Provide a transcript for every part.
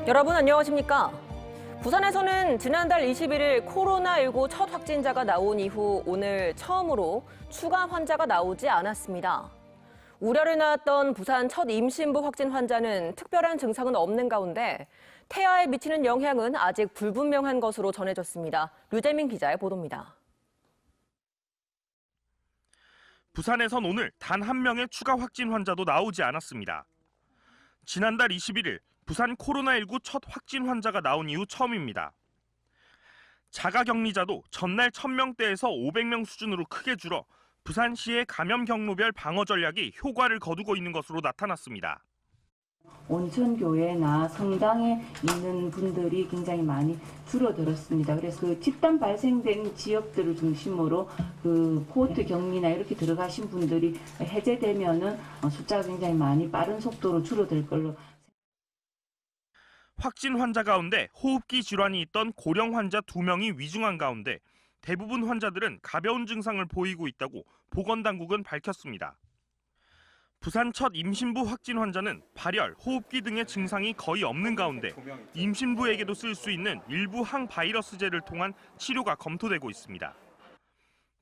여러분 안녕하십니까? 부산에서는 지난달 21일 코로나19 첫 확진자가 나온 이후 오늘 처음으로 추가 환자가 나오지 않았습니다. 우려를 낳았던 부산 첫 임신부 확진 환자는 특별한 증상은 없는 가운데 태아에 미치는 영향은 아직 불분명한 것으로 전해졌습니다. 류재민 기자의 보도입니다. 부산에선 오늘 단 한 명의 추가 확진 환자도 나오지 않았습니다. 지난달 21일 부산 코로나19 첫 확진 환자가 나온 이후 처음입니다. 자가격리자도 전날 1000명대에서 500명 수준으로 크게 줄어 부산시의 감염 경로별 방어 전략이 효과를 거두고 있는 것으로 나타났습니다. 온천교회나 성당에 있는 분들이 굉장히 많이 줄어들었습니다. 그래서 그 집단 발생된 지역들을 중심으로 그 코호트 격리나 이렇게 들어가신 분들이 해제되면은 숫자가 굉장히 많이 빠른 속도로 줄어들 걸로. 확진 환자 가운데 호흡기 질환이 있던 고령 환자 2명이 위중한 가운데 대부분 환자들은 가벼운 증상을 보이고 있다고 보건당국은 밝혔습니다. 부산 첫 임신부 확진 환자는 발열, 호흡기 등의 증상이 거의 없는 가운데 임신부에게도 쓸 수 있는 일부 항바이러스제를 통한 치료가 검토되고 있습니다.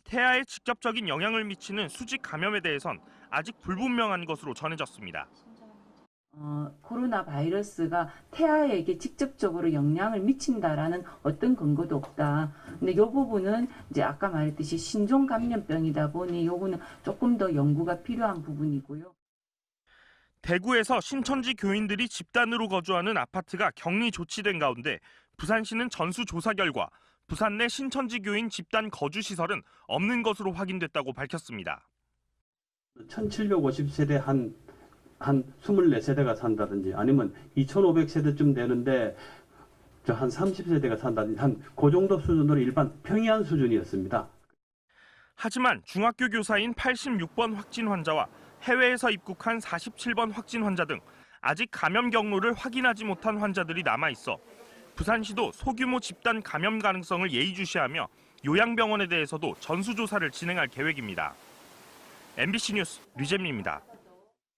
태아에 직접적인 영향을 미치는 수직 감염에 대해선 아직 불분명한 것으로 전해졌습니다. 코로나 바이러스가 태아에게 직접적으로 영향을 미친다라는 어떤 근거도 없다. 근데 이 부분은 이제 아까 말했듯이 신종 감염병이다 보니 요거는 조금 더 연구가 필요한 부분이고요. 대구에서 신천지 교인들이 집단으로 거주하는 아파트가 격리 조치된 가운데 부산시는 전수조사 결과 부산 내 신천지 교인 집단 거주 시설은 없는 것으로 확인됐다고 밝혔습니다. 1750세대 한 24세대가 산다든지 아니면 2500세대쯤 되는데 한 30세대가 산다든지 한 그 정도 수준으로 일반 평이한 수준이었습니다. 하지만 중학교 교사인 86번 확진 환자와 해외에서 입국한 47번 확진 환자 등 아직 감염 경로를 확인하지 못한 환자들이 남아있어 부산시도 소규모 집단 감염 가능성을 예의주시하며 요양병원에 대해서도 전수조사를 진행할 계획입니다. MBC 뉴스 류재민입니다.